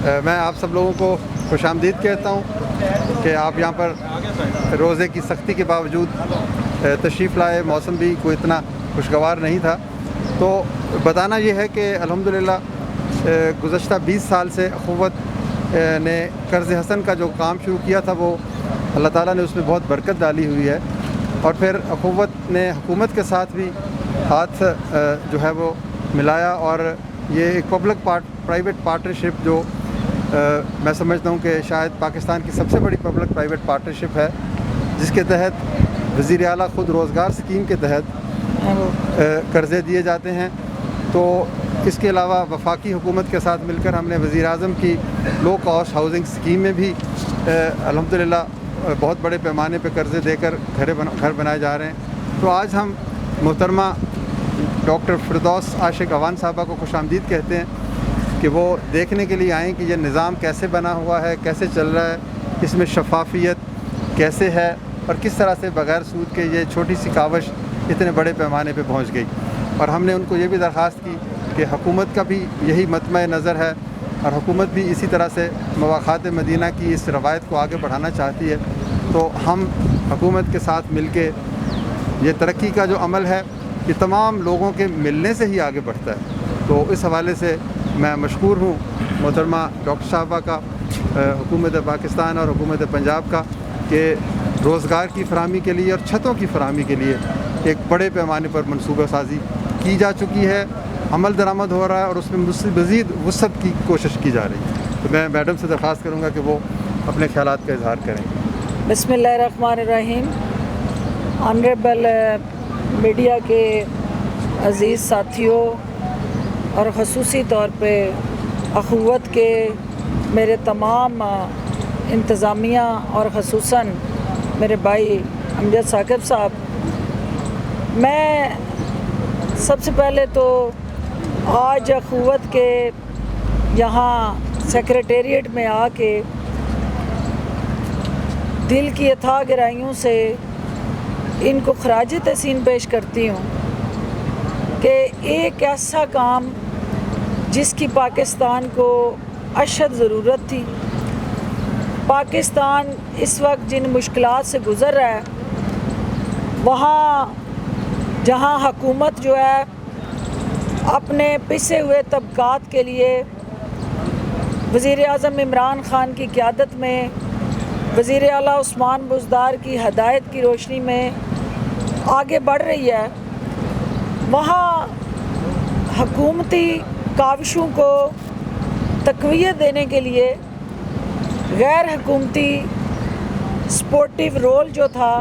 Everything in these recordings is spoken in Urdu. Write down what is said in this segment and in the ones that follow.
میں آپ سب لوگوں کو خوش آمدید کہتا ہوں کہ آپ یہاں پر روزے کی سختی کے باوجود تشریف لائے. موسم بھی کوئی اتنا خوشگوار نہیں تھا. تو بتانا یہ ہے کہ الحمدللہ گزشتہ 20 سال سے اخوت نے قرض حسن کا جو کام شروع کیا تھا وہ اللہ تعالیٰ نے اس میں بہت برکت ڈالی ہوئی ہے. اور پھر اخوت نے حکومت کے ساتھ بھی ہاتھ جو ہے وہ ملایا, اور یہ ایک پبلک پرائیویٹ پارٹنرشپ جو میں سمجھتا ہوں کہ شاید پاکستان کی سب سے بڑی پبلک پرائیویٹ پارٹنرشپ ہے, جس کے تحت وزیر اعلیٰ خود روزگار اسکیم کے تحت قرضے دیے جاتے ہیں. تو اس کے علاوہ وفاقی حکومت کے ساتھ مل کر ہم نے وزیر اعظم کی لو کاسٹ ہاؤسنگ اسکیم میں بھی الحمدللہ بہت بڑے پیمانے پہ قرضے دے کر گھر بنائے جا رہے ہیں. تو آج ہم محترمہ ڈاکٹر فردوس عاشق اعوان صاحبہ کو خوش آمدید کہتے ہیں کہ وہ دیکھنے کے لیے آئیں کہ یہ نظام کیسے بنا ہوا ہے, کیسے چل رہا ہے, اس میں شفافیت کیسے ہے, اور کس طرح سے بغیر سود کے یہ چھوٹی سی کاوش اتنے بڑے پیمانے پہ پہنچ گئی. اور ہم نے ان کو یہ بھی درخواست کی کہ حکومت کا بھی یہی مطمع نظر ہے, اور حکومت بھی اسی طرح سے مواخات مدینہ کی اس روایت کو آگے بڑھانا چاہتی ہے. تو ہم حکومت کے ساتھ مل کے یہ ترقی کا جو عمل ہے یہ تمام لوگوں کے ملنے سے ہی آگے بڑھتا ہے. تو اس حوالے سے میں مشکور ہوں محترمہ ڈاکٹر صاحبہ کا, حکومت پاکستان اور حکومت پنجاب کا, کہ روزگار کی فراہمی کے لیے اور چھتوں کی فراہمی کے لیے ایک بڑے پیمانے پر منصوبہ سازی کی جا چکی ہے, عمل درآمد ہو رہا ہے, اور اس میں مزید وسعت کی کوشش کی جا رہی ہے. تو میں میڈم سے درخواست کروں گا کہ وہ اپنے خیالات کا اظہار کریں. بسم اللہ الرحمن الرحیم. آنریبل میڈیا کے عزیز ساتھیوں, اور خصوصی طور پہ اخوت کے میرے تمام انتظامیہ اور خصوصاً میرے بھائی امجد ثاقب صاحب, میں سب سے پہلے تو آج اخوت کے یہاں سیکریٹریٹ میں آ کے دل کی اتھاہ گہرائیوں سے ان کو خراج تحسین پیش کرتی ہوں کہ ایک ایسا کام جس کی پاکستان کو اشد ضرورت تھی. پاکستان اس وقت جن مشکلات سے گزر رہا ہے, وہاں جہاں حکومت جو ہے اپنے پسے ہوئے طبقات کے لیے وزیر اعظم عمران خان کی قیادت میں وزیر اعلیٰ عثمان بزدار کی ہدایت کی روشنی میں آگے بڑھ رہی ہے, وہاں حکومتی کاوشوں کو تقویت دینے کے لیے غیر حکومتی سپورٹیو رول جو تھا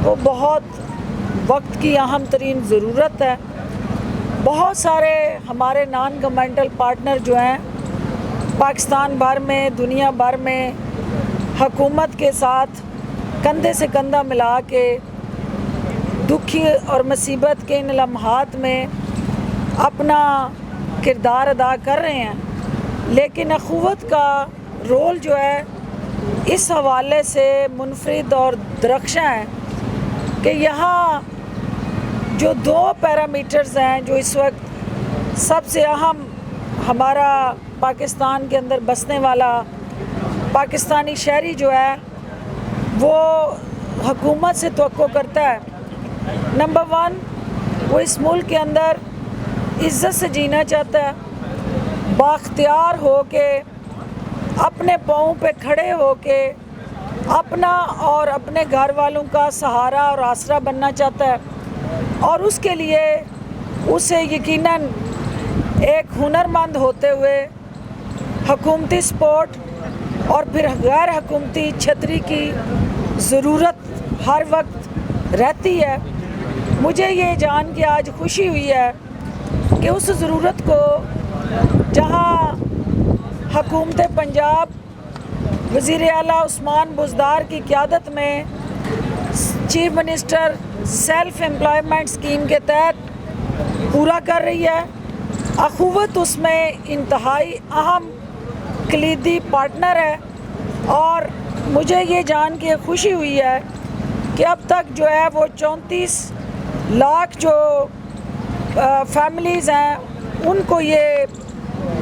وہ بہت وقت کی اہم ترین ضرورت ہے. بہت سارے ہمارے نان گورنمنٹل پارٹنر جو ہیں پاکستان بھر میں, دنیا بھر میں حکومت کے ساتھ کندھے سے کندھا ملا کے دکھی اور مصیبت کے ان لمحات میں اپنا کردار ادا کر رہے ہیں, لیکن اخوت کا رول جو ہے اس حوالے سے منفرد اور درخشاں ہے کہ یہاں جو 2 پیرامیٹرز ہیں جو اس وقت سب سے اہم ہمارا پاکستان کے اندر بسنے والا پاکستانی شہری جو ہے وہ حکومت سے توقع کرتا ہے. نمبر 1, وہ اس ملک کے اندر عزت سے جینا چاہتا ہے, بااختیار ہو کے اپنے پاؤں پہ کھڑے ہو کے اپنا اور اپنے گھر والوں کا سہارا اور آسرا بننا چاہتا ہے, اور اس کے لیے اسے یقیناً ایک ہنرمند ہوتے ہوئے حکومتی سپورٹ اور پھر غیر حکومتی چھتری کی ضرورت ہر وقت رہتی ہے. مجھے یہ جان کے آج خوشی ہوئی ہے کہ اس ضرورت کو جہاں حکومت پنجاب وزیر اعلیٰ عثمان بزدار کی قیادت میں chief minister self employment scheme کے تحت پورا کر رہی ہے, اخوت اس میں انتہائی اہم کلیدی پارٹنر ہے. اور مجھے یہ جان کے خوشی ہوئی ہے کہ اب تک جو ہے وہ 34 لاکھ جو فیملیز ہیں ان کو یہ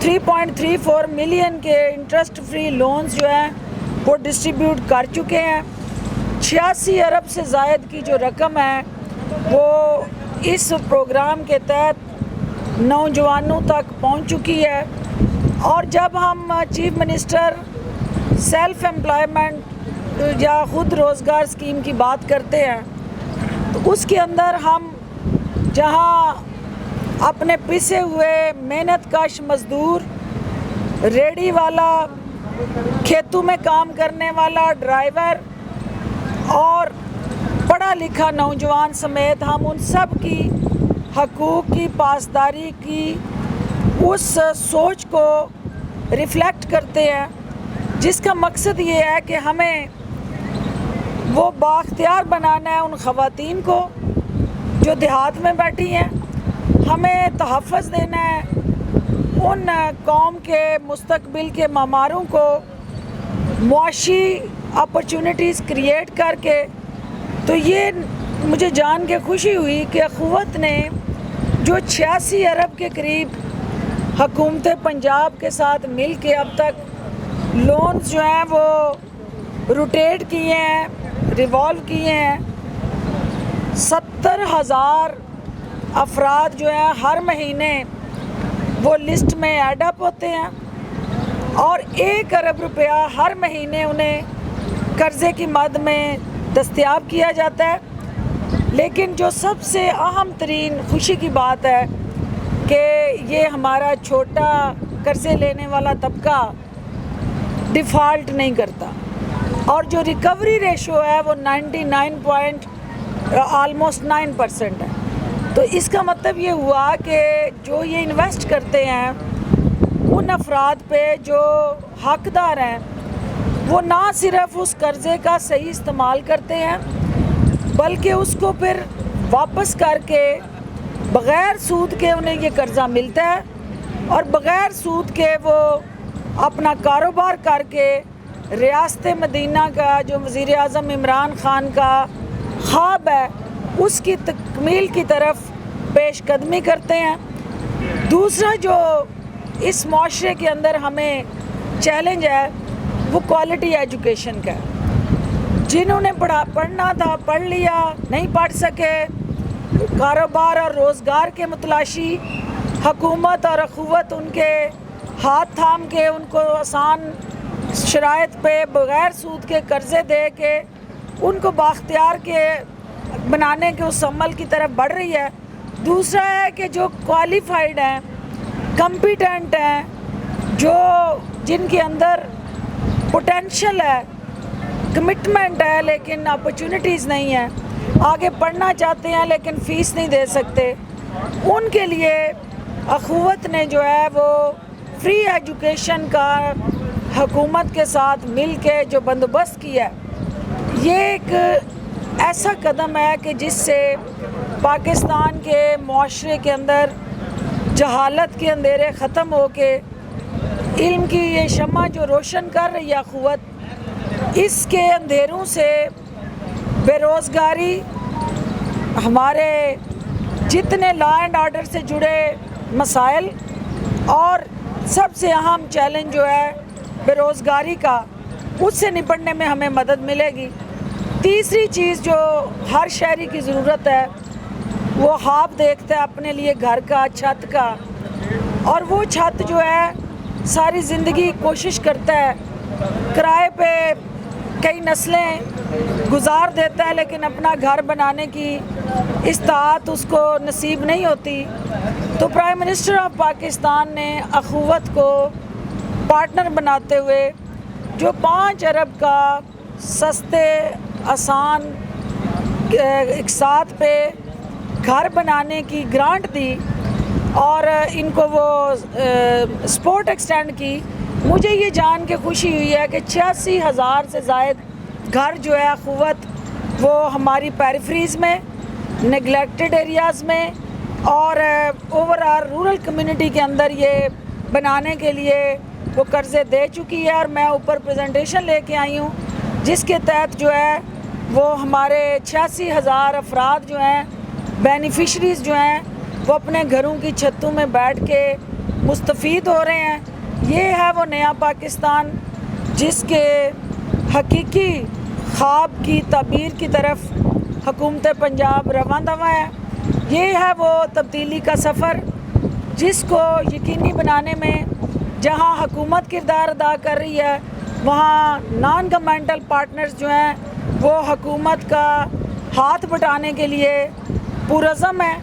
3.34 ملین کے انٹرسٹ فری لونز جو ہیں وہ ڈسٹریبیوٹ کر چکے ہیں. 86 ارب سے زائد کی جو رقم ہے وہ اس پروگرام کے تحت نوجوانوں تک پہنچ چکی ہے. اور جب ہم چیف منسٹر سیلف امپلائمنٹ یا خود روزگار اسکیم کی بات کرتے ہیں تو اس کے اندر ہم جہاں اپنے پسے ہوئے محنت کش مزدور، ریڑھی والا، کھیتوں میں کام کرنے والا ڈرائیور اور پڑھا لکھا نوجوان سمیت ہم ان سب کی حقوق کی پاسداری کی اس سوچ کو ریفلیکٹ کرتے ہیں، جس کا مقصد یہ ہے کہ ہمیں وہ بااختیار بنانا ہے ان خواتین کو جو دیہات میں بیٹھی ہیں. ہمیں تحفظ دینا ہے ان قوم کے مستقبل کے معماروں کو معاشی اپرچونٹیز کریٹ کر کے. تو یہ مجھے جان کے خوشی ہوئی کہ اخوت نے جو 86 ارب کے قریب حکومت پنجاب کے ساتھ مل کے اب تک لونز جو ہیں وہ روٹیٹ کیے ہیں، ریوالو کیے ہیں. 70,000 افراد جو ہیں ہر مہینے وہ لسٹ میں ایڈ اپ ہوتے ہیں اور 1 ارب روپیہ ہر مہینے انہیں قرضے کی مد میں دستیاب کیا جاتا ہے. لیکن جو سب سے اہم ترین خوشی کی بات ہے کہ یہ ہمارا چھوٹا قرضے لینے والا طبقہ ڈیفالٹ نہیں کرتا اور جو ریکوری ریشو ہے وہ 99.9% ہے. تو اس کا مطلب یہ ہوا کہ جو یہ انویسٹ کرتے ہیں ان افراد پہ جو حقدار ہیں وہ نہ صرف اس قرضے کا صحیح استعمال کرتے ہیں بلکہ اس کو پھر واپس کر کے بغیر سود کے انہیں یہ قرضہ ملتا ہے اور بغیر سود کے وہ اپنا کاروبار کر کے ریاست مدینہ کا جو وزیر اعظم عمران خان کا خواب ہے اس کی تکمیل کی طرف پیش قدمی کرتے ہیں. دوسرا جو اس معاشرے کے اندر ہمیں چیلنج ہے وہ کوالٹی ایجوکیشن کا ہے. جنہوں نے پڑھنا تھا پڑھ لیا، نہیں پڑھ سکے، کاروبار اور روزگار کے متلاشی حکومت اور اخوت ان کے ہاتھ تھام کے ان کو آسان شرائط پہ بغیر سود کے قرضے دے کے ان کو بااختیار کے بنانے کے اس عمل کی طرف بڑھ رہی ہے. دوسرا ہے کہ جو کوالیفائڈ ہیں، کمپیٹنٹ ہیں، جن کے اندر پوٹینشل ہے، کمٹمنٹ ہے لیکن اپرچونٹیز نہیں ہیں، آگے پڑھنا چاہتے ہیں لیکن فیس نہیں دے سکتے، ان کے لیے اخوت نے جو ہے وہ فری ایجوکیشن کا حکومت کے ساتھ مل کے جو بندوبست کیا ہے یہ ایک ایسا قدم ہے کہ جس سے پاکستان کے معاشرے کے اندر جہالت کے اندھیرے ختم ہو کے علم کی یہ شمع جو روشن کر رہی ہے اخوت، اس کے اندھیروں سے بے روزگاری، ہمارے جتنے لا اینڈ آرڈر سے جڑے مسائل اور سب سے اہم چیلنج جو ہے بے روزگاری کا، اس سے نپٹنے میں ہمیں مدد ملے گی. تیسری چیز جو ہر شہری کی ضرورت ہے وہ خواب دیکھتا ہے اپنے لیے گھر کا، چھت کا، اور وہ چھت جو ہے ساری زندگی کوشش کرتا ہے، کرائے پہ کئی نسلیں گزار دیتا ہے لیکن اپنا گھر بنانے کی استطاعت اس کو نصیب نہیں ہوتی. تو پرائم منسٹر آف پاکستان نے اخوت کو پارٹنر بناتے ہوئے جو 5 ارب کا سستے آسان اقساط پہ گھر بنانے کی گرانٹ دی اور ان کو وہ سپورٹ ایکسٹینڈ کی. مجھے یہ جان کے خوشی ہوئی ہے کہ 86,000 سے زائد گھر جو ہے اخوت وہ ہماری پیریفریز میں، نگلیکٹڈ ایریاز میں اور اوور آل رورل کمیونٹی کے اندر یہ بنانے کے لیے وہ قرضے دے چکی ہے. اور میں اوپر پریزنٹیشن لے کے آئی ہوں جس کے تحت جو ہے وہ ہمارے 86,000 افراد جو ہیں بینیفیشریز جو ہیں وہ اپنے گھروں کی چھتوں میں بیٹھ کے مستفید ہو رہے ہیں. یہ ہے وہ نیا پاکستان جس کے حقیقی خواب کی تعبیر کی طرف حکومت پنجاب رواں دواں ہے. یہ ہے وہ تبدیلی کا سفر جس کو یقینی بنانے میں جہاں حکومت کردار ادا کر رہی ہے وہاں نان گورنمنٹل پارٹنرز جو ہیں وہ حکومت کا ہاتھ بٹانے کے لیے پرعزم ہیں.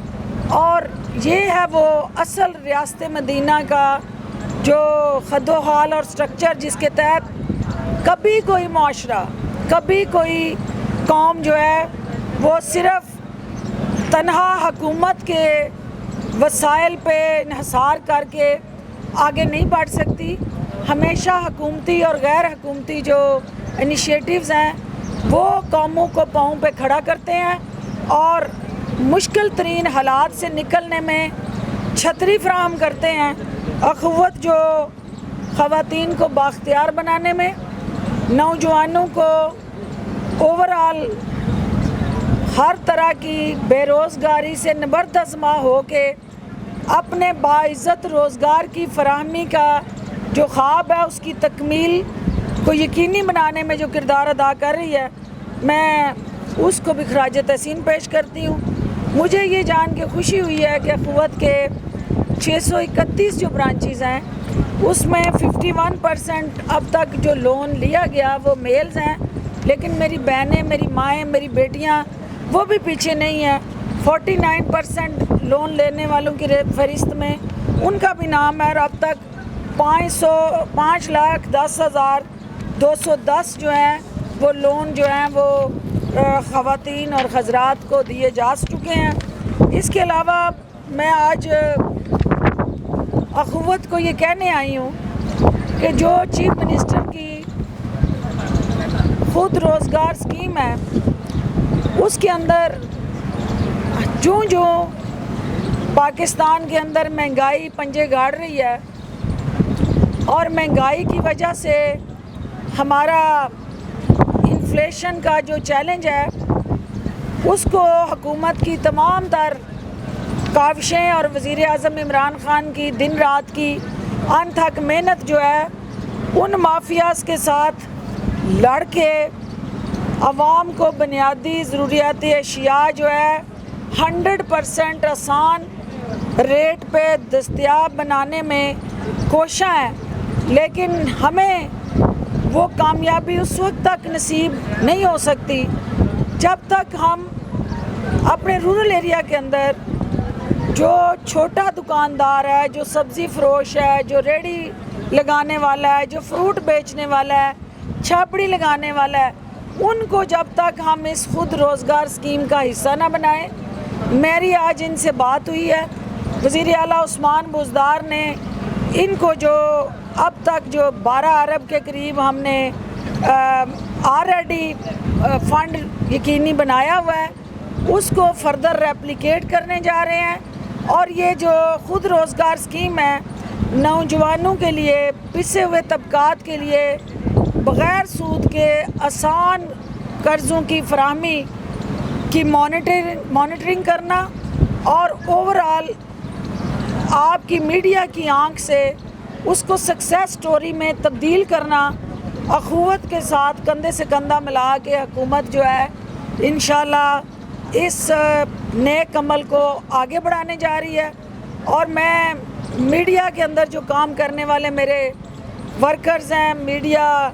اور یہ ہے وہ اصل ریاست مدینہ کا جو خد و حال اور سٹرکچر جس کے تحت کبھی کوئی معاشرہ کبھی کوئی قوم جو ہے وہ صرف تنہا حکومت کے وسائل پہ انحصار کر کے آگے نہیں بڑھ سکتی. ہمیشہ حکومتی اور غیر حکومتی جو انیشیٹیوز ہیں وہ قوموں کو پاؤں پہ کھڑا کرتے ہیں اور مشکل ترین حالات سے نکلنے میں چھتری فراہم کرتے ہیں. اخوت جو خواتین کو بااختیار بنانے میں، نوجوانوں کو اوورآل ہر طرح کی بے روزگاری سے نبردازماں ہو کے اپنے باعزت روزگار کی فراہمی کا جو خواب ہے اس کی تکمیل کو یقینی بنانے میں جو کردار ادا کر رہی ہے، میں اس کو بھی خراج تحسین پیش کرتی ہوں. مجھے یہ جان کے خوشی ہوئی ہے کہ اخوت کے 631 جو برانچیز ہیں اس میں 51% اب تک جو لون لیا گیا وہ میلز ہیں، لیکن میری بہنیں، میری مائیں، میری بیٹیاں وہ بھی پیچھے نہیں ہیں. 49% لون لینے والوں کی فہرست میں ان کا بھی نام ہے اور اب تک 5,10,210 جو ہیں وہ لون جو ہیں وہ خواتین اور حضرات کو دیے جا چکے ہیں. اس کے علاوہ میں آج اخوت کو یہ کہنے آئی ہوں کہ جو چیف منسٹر کی خود روزگار اسکیم ہے اس کے اندر جو پاکستان کے اندر مہنگائی پنجے گاڑ رہی ہے اور مہنگائی کی وجہ سے ہمارا انفلیشن کا جو چیلنج ہے اس کو حکومت کی تمام تر کاوشیں اور وزیر اعظم عمران خان کی دن رات کی انتھک محنت جو ہے ان مافیاز کے ساتھ لڑ کے عوام کو بنیادی ضروریات اشیاء جو ہے 100% آسان ریٹ پہ دستیاب بنانے میں کوشاں ہیں، لیکن ہمیں وہ کامیابی اس وقت تک نصیب نہیں ہو سکتی جب تک ہم اپنے رورل ایریا کے اندر جو چھوٹا دکاندار ہے، جو سبزی فروش ہے، جو ریڑھی لگانے والا ہے، جو فروٹ بیچنے والا ہے، چھاپڑی لگانے والا ہے، ان کو جب تک ہم اس خود روزگار اسکیم کا حصہ نہ بنائیں. میری آج ان سے بات ہوئی ہے، وزیر اعلیٰ عثمان بزدار نے ان کو جو اب تک جو 12 ارب کے قریب ہم نے آلریڈی فنڈ یقینی بنایا ہوا ہے اس کو فردر ریپلیکیٹ کرنے جا رہے ہیں. اور یہ جو خود روزگار اسکیم ہے نوجوانوں کے لیے، پسے ہوئے طبقات کے لیے بغیر سود کے آسان قرضوں کی فراہمی کی مانیٹرنگ کرنا اور اوورآل آپ کی میڈیا کی آنکھ سے اس کو سکسیس سٹوری میں تبدیل کرنا، اخوت کے ساتھ کندھے سے کندھا ملا کے حکومت جو ہے انشاءاللہ اس نیک عمل کو آگے بڑھانے جا رہی ہے. اور میں میڈیا کے اندر جو کام کرنے والے میرے ورکرز ہیں، میڈیا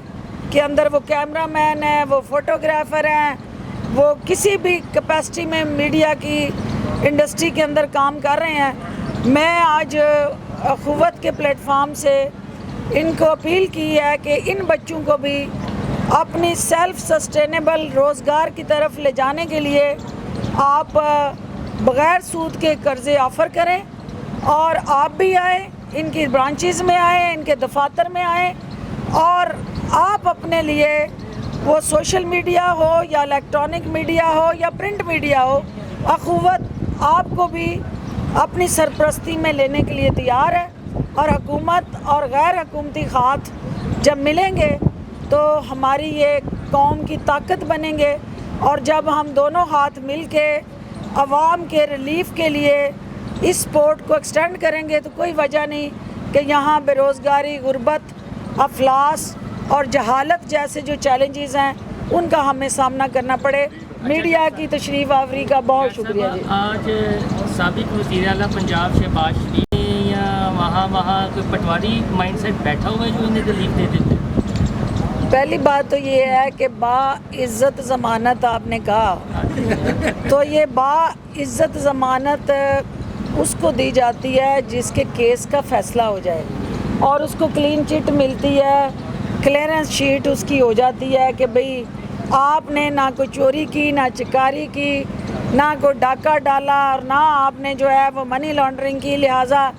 کے اندر وہ کیمرہ مین ہیں، وہ فوٹوگرافر ہیں، وہ کسی بھی کیپیسٹی میں میڈیا کی انڈسٹری کے اندر کام کر رہے ہیں، میں آج اخوت کے پلیٹ فارم سے ان کو اپیل کی ہے کہ ان بچوں کو بھی اپنی سیلف سسٹینیبل روزگار کی طرف لے جانے کے لیے آپ بغیر سود کے قرضے آفر کریں اور آپ بھی آئیں، ان کی برانچیز میں آئیں، ان کے دفاتر میں آئیں اور آپ اپنے لیے وہ سوشل میڈیا ہو یا الیکٹرانک میڈیا ہو یا پرنٹ میڈیا ہو، اخوت آپ کو بھی اپنی سرپرستی میں لینے کے لیے تیار ہے. اور حکومت اور غیر حکومتی ہاتھ جب ملیں گے تو ہماری یہ قوم کی طاقت بنیں گے. اور جب ہم دونوں ہاتھ مل کے عوام کے ریلیف کے لیے اس سپورٹ کو ایکسٹینڈ کریں گے تو کوئی وجہ نہیں کہ یہاں بے روزگاری، غربت، افلاس اور جہالت جیسے جو چیلنجز ہیں ان کا ہمیں سامنا کرنا پڑے۔ میڈیا کی تشریف آوری کا بہت شکریہ جی۔ آج سابق وزیر اعلیٰ پنجاب شہباز شریف نے یا وہاں کوئی پٹواری مائنڈ سیٹ بیٹھا ہوا ہے جو انہیں ریلیف دے دیتے ہیں؟ پہلی بات تو یہ ہے کہ با عزت ضمانت آپ نے کہا، تو یہ با عزت ضمانت اس کو دی جاتی ہے جس کے کیس کا فیصلہ ہو جائے اور اس کو کلین چٹ ملتی ہے، کلیئرنس شیٹ اس کی ہو جاتی ہے کہ بھئی آپ نے نہ کوئی چوری کی، نہ چکاری کی، نہ کوئی ڈاکہ ڈالا اور نہ آپ نے جو ہے وہ منی لانڈرنگ کی، لہٰذا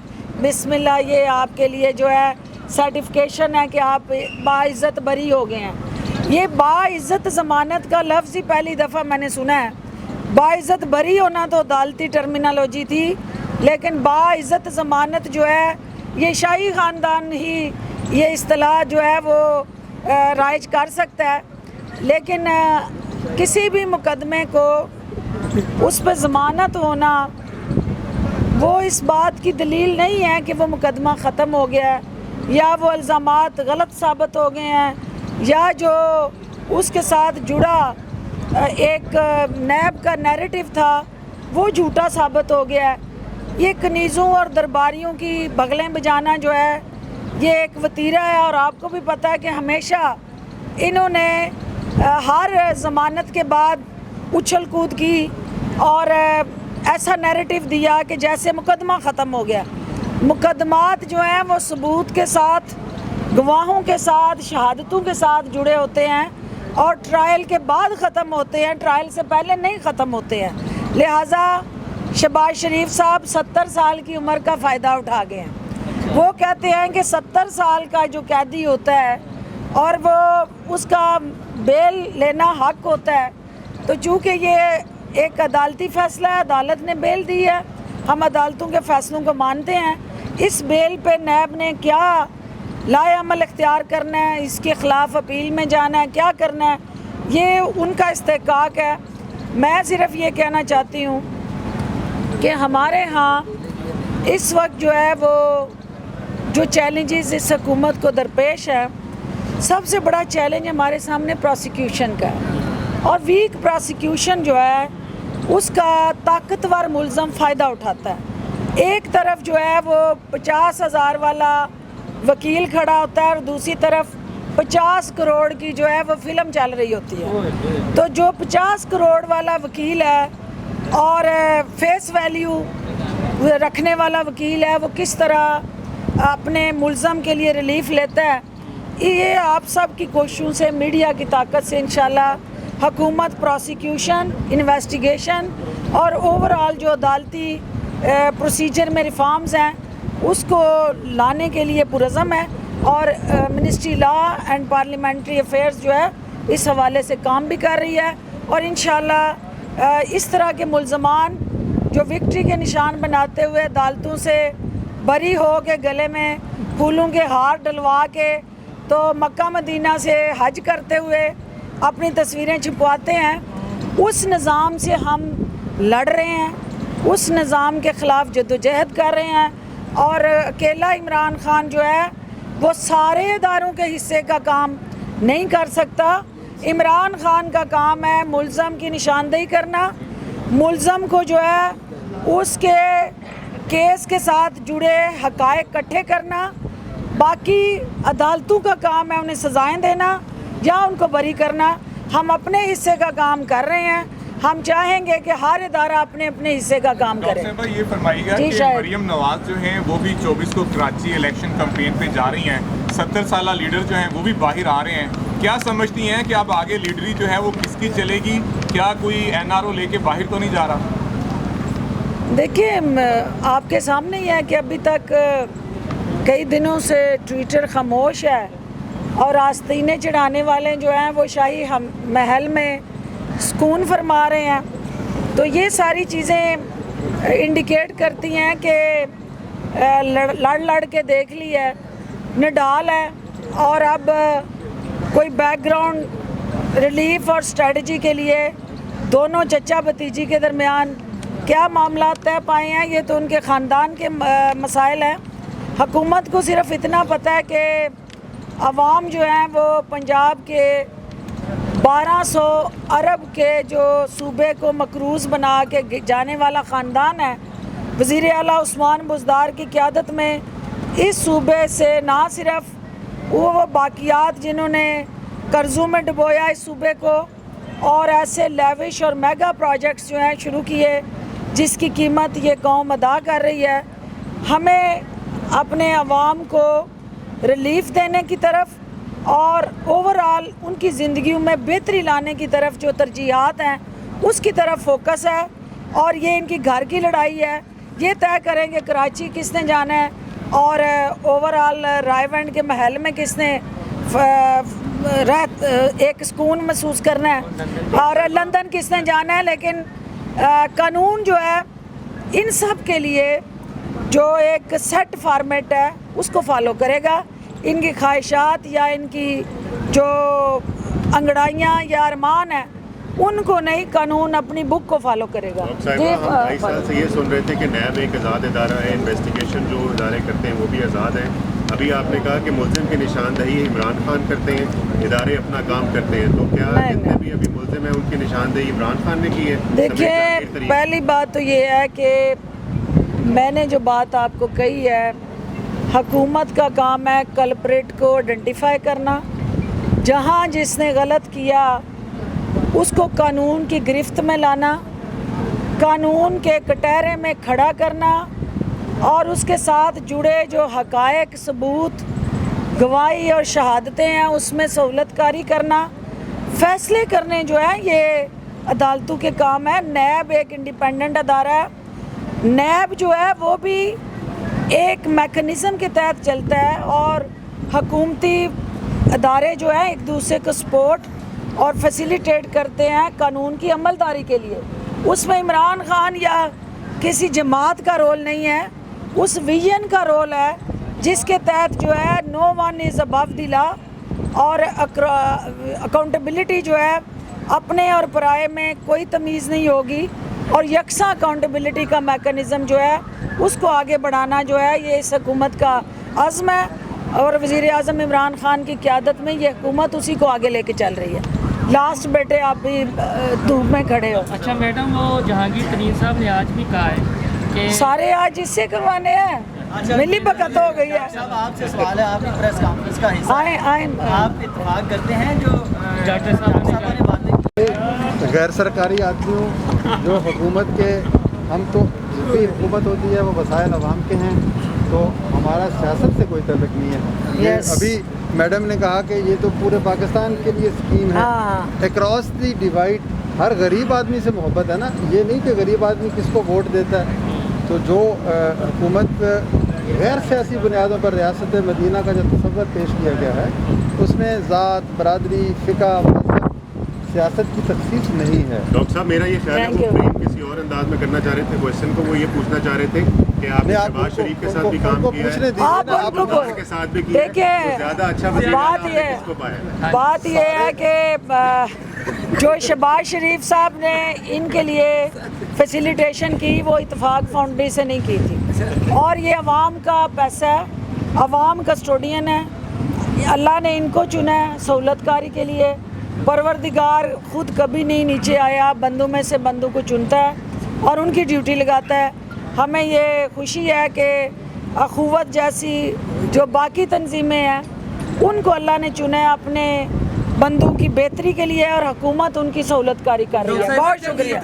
بسم اللہ یہ آپ کے لیے جو ہے سرٹیفکیشن ہے کہ آپ باعزت بری ہو گئے ہیں۔ یہ باعزت ضمانت کا لفظ ہی پہلی دفعہ میں نے سنا ہے۔ باعزت بری ہونا تو عدالتی ٹرمینالوجی تھی، لیکن باعزت ضمانت جو ہے یہ شاہی خاندان ہی یہ اصطلاح جو ہے وہ رائج کر سکتا ہے، لیکن کسی بھی مقدمے کو اس پہ ضمانت ہونا وہ اس بات کی دلیل نہیں ہے کہ وہ مقدمہ ختم ہو گیا ہے یا وہ الزامات غلط ثابت ہو گئے ہیں یا جو اس کے ساتھ جڑا ایک نیب کا نیریٹو تھا وہ جھوٹا ثابت ہو گیا ہے۔ یہ کنیزوں اور درباریوں کی بغلیں بجانا جو ہے یہ ایک وتیرہ ہے، اور آپ کو بھی پتہ ہے کہ ہمیشہ انہوں نے ہر ضمانت کے بعد اچھل کود کی اور ایسا نیریٹو دیا کہ جیسے مقدمہ ختم ہو گیا۔ مقدمات جو ہیں وہ ثبوت کے ساتھ، گواہوں کے ساتھ، شہادتوں کے ساتھ جڑے ہوتے ہیں اور ٹرائل کے بعد ختم ہوتے ہیں، ٹرائل سے پہلے نہیں ختم ہوتے ہیں۔ لہٰذا شہباز شریف صاحب 70 سال کی عمر کا فائدہ اٹھا گئے ہیں۔ وہ کہتے ہیں کہ 70 سال کا جو قیدی ہوتا ہے اور وہ اس کا بیل لینا حق ہوتا ہے، تو چونکہ یہ ایک عدالتی فیصلہ ہے، عدالت نے بیل دی ہے، ہم عدالتوں کے فیصلوں کو مانتے ہیں۔ اس بیل پہ نیب نے کیا لائے عمل اختیار کرنا ہے، اس کے خلاف اپیل میں جانا ہے، کیا کرنا ہے، یہ ان کا استحقاق ہے۔ میں صرف یہ کہنا چاہتی ہوں کہ ہمارے ہاں اس وقت جو ہے وہ جو چیلنجز اس حکومت کو درپیش ہے، سب سے بڑا چیلنج ہمارے سامنے پروسیکیوشن کا ہے، اور ویک پروسیکیوشن جو ہے اس کا طاقتور ملزم فائدہ اٹھاتا ہے۔ ایک طرف جو ہے وہ 50,000 والا وکیل کھڑا ہوتا ہے اور دوسری طرف 50 کروڑ کی جو ہے وہ فلم چل رہی ہوتی ہے، تو جو 50 کروڑ والا وکیل ہے اور فیس ویلیو رکھنے والا وکیل ہے وہ کس طرح اپنے ملزم کے لیے ریلیف لیتا ہے، یہ آپ سب کی کوششوں سے، میڈیا کی طاقت سے انشاءاللہ حکومت پروسیکیوشن، انویسٹیگیشن اور اوورآل جو عدالتی پروسیجر میں ریفارمز ہیں اس کو لانے کے لیے پرعزم ہے، اور ministry law and parliamentary affairs جو ہے اس حوالے سے کام بھی کر رہی ہے، اور انشاءاللہ اس طرح کے ملزمان جو وکٹری کے نشان بناتے ہوئے عدالتوں سے بری ہو کے گلے میں پھولوں کے ہار ڈلوا کے تو مکہ مدینہ سے حج کرتے ہوئے اپنی تصویریں چھپواتے ہیں، اس نظام سے ہم لڑ رہے ہیں، اس نظام کے خلاف جدوجہد کر رہے ہیں، اور اکیلا عمران خان جو ہے وہ سارے اداروں کے حصے کا کام نہیں کر سکتا۔ عمران خان کا کام ہے ملزم کی نشاندہی کرنا، ملزم کو جو ہے اس کے کیس کے ساتھ جڑے حقائق اکٹھے کرنا، باقی عدالتوں کا کام ہے انہیں سزائیں دینا یا ان کو بری کرنا۔ ہم اپنے حصے کا کام کر رہے ہیں، ہم چاہیں گے کہ ہر ادارہ اپنے اپنے حصے کا کام کرے۔ ڈاکٹر صاحبہ یہ فرمائیے گا کہ مریم نواز جو ہیں وہ بھی 24 کو کراچی الیکشن کمپین پہ جا رہی ہیں، 70 سالہ لیڈر جو ہیں وہ بھی باہر آ رہے ہیں، کیا سمجھتی ہیں کہ اب آگے لیڈری جو ہے وہ کس کی چلے گی؟ کیا کوئی NRO لے کے باہر تو نہیں جا رہا؟ دیکھیے آپ کے سامنے ہی ہے کہ ابھی تک کئی دنوں سے ٹویٹر خاموش ہے، اور آستینے چڑھانے والے جو ہیں وہ شاہی محل میں سکون فرما رہے ہیں، تو یہ ساری چیزیں انڈیکیٹ کرتی ہیں کہ لڑ کے دیکھ لی ہے، نڈال ہے، اور اب کوئی بیک گراؤنڈ ریلیف اور اسٹریٹجی کے لیے دونوں چچا بھتیجی کے درمیان کیا معاملات طے پائے ہیں یہ تو ان کے خاندان کے مسائل ہیں. حکومت کو صرف اتنا پتہ ہے کہ عوام جو ہیں وہ پنجاب کے 1200 ارب کے جو صوبے کو مقروض بنا کے جانے والا خاندان ہے. وزیر اعلیٰ عثمان بزدار کی قیادت میں اس صوبے سے نہ صرف وہ باقیات جنہوں نے قرضوں میں ڈبویا اس صوبے کو، اور ایسے لیوش اور میگا پروجیکٹس جو ہیں شروع کیے جس کی قیمت یہ قوم ادا کر رہی ہے. ہمیں اپنے عوام کو ریلیف دینے کی طرف اور اوورآل ان کی زندگیوں میں بہتری لانے کی طرف جو ترجیحات ہیں اس کی طرف فوکس ہے. اور یہ ان کی گھر کی لڑائی ہے. یہ طے کریں کہ کراچی کس نے جانا ہے اور اوورآل رائے ونڈ کے محل میں کس نے ایک سکون محسوس کرنا ہے اور لندن کس نے جانا ہے. لیکن قانون جو ہے ان سب کے لیے جو ایک سیٹ فارمیٹ ہے اس کو فالو کرے گا. ان کی خواہشات یا ان کی جو انگڑائیاں یا ارمان ہیں ان کو نہیں، قانون اپنی بک کو فالو کرے گا. ہم 2.5 سال سے یہ سن رہے تھے کہ نیب ایک آزاد ادارہ ہے، انویسٹیگیشن جو ادارے کرتے ہیں وہ بھی آزاد ہیں. ابھی آپ نے کہا کہ ملزم کی نشاندہی عمران خان کرتے ہیں، ادارے اپنا کام کرتے ہیں، تو کیا جتنے بھی ابھی ملزم ہیں ان کی نشاندہی عمران خان نے کی ہے؟ دیکھیں، پہلی بات تو یہ ہے کہ میں نے جو بات آپ کو کہی ہے، حکومت کا کام ہے کلپریٹ کو آئیڈینٹیفائی کرنا، جہاں جس نے غلط کیا اس کو قانون کی گرفت میں لانا، قانون کے کٹہرے میں کھڑا کرنا اور اس کے ساتھ جڑے جو حقائق، ثبوت، گواہی اور شہادتیں ہیں اس میں سہولت کاری کرنا. فیصلے کرنے جو ہے یہ عدالتوں کے کام ہے. نیب ایک انڈیپینڈنٹ ادارہ ہے. نیب جو ہے وہ بھی ایک میکنزم کے تحت چلتا ہے اور حکومتی ادارے جو ہیں ایک دوسرے کو سپورٹ اور فیسیلیٹیٹ کرتے ہیں قانون کی عملداری کے لیے. اس میں عمران خان یا کسی جماعت کا رول نہیں ہے، اس ویژن کا رول ہے جس کے تحت جو ہے نو ون از ابو دی لا اور اکاؤنٹیبلٹی جو ہے اپنے اور پرائے میں کوئی تمیز نہیں ہوگی اور یکساں اکاؤنٹیبلٹی کا میکنزم جو ہے اس کو آگے بڑھانا جو ہے یہ اس حکومت کا عزم ہے اور وزیر اعظم عمران خان کی قیادت میں یہ حکومت اسی کو آگے لے کے چل رہی ہے. لاسٹ بیٹے آپ بھی دھوپ میں کھڑے ہو. اچھا میڈم، وہ جہانگیر ترین صاحب نے آج بھی کہا ہے کہ سارے آج اس سے کروانے ہیں، ملی بکت ہو گئی ہے. صاحب آپ سے سوال ہے، آپ کی پریس کانفرنس کا حصہ آئیں آپ اتفاق کرتے ہیں جو ڈاکٹر صاحب نے باتیں کی؟ غیر سرکاری آدمیوں جو حکومت کے، ہم تو جس بھی حکومت ہوتی ہے وہ وسائل عوام کے ہیں، تو ہمارا سیاست سے کوئی تعلق نہیں ہے. یہ ابھی میڈم نے کہا کہ یہ تو پورے پاکستان کے لیے اسکیم ہے، اکراس دی ڈیوائڈ. ہر غریب آدمی سے محبت ہے نا، یہ نہیں کہ غریب آدمی کس کو ووٹ دیتا ہے. تو جو حکومت غیر سیاسی بنیادوں پر ریاست مدینہ کا جو تصور پیش کیا گیا ہے اس میں ذات، برادری، فقہ، مذہب، سیاست کی تخصیص نہیں ہے. ڈاکٹر صاحب میرا یہ خیال ہے وہ فریم کسی اور انداز میں کرنا چاہ رہے تھے کوشچن کو. وہ یہ پوچھنا چاہ رہے تھے کہ آپ نے شہباز شریف کے ساتھ بھی کام کیا ہے، آپ عمران کے ساتھ بھی کیا ہے، تو زیادہ اچھا وزیر اعلیٰ آپ نے کس کو پایا ہے؟ بات یہ ہے کہ جو شہباز شریف صاحب نے ان کے لیے فیسیلیٹیشن کی وہ اتفاق فاؤنڈیشن سے نہیں کی تھی اور یہ عوام کا پیسہ ہے، عوام کسٹوڈین ہے. اللہ نے ان کو چنا ہے سہولت کاری کے لیے. پروردگار خود کبھی نہیں نیچے آیا، بندوں میں سے بندوں کو چنتا ہے اور ان کی ڈیوٹی لگاتا ہے. ہمیں یہ خوشی ہے کہ اخوت جیسی جو باقی تنظیمیں ہیں ان کو اللہ نے چنا ہے اپنے بندوں کی بہتری کے لیے اور حکومت ان کی سہولت کاری کر رہی ہے. بہت شکریہ.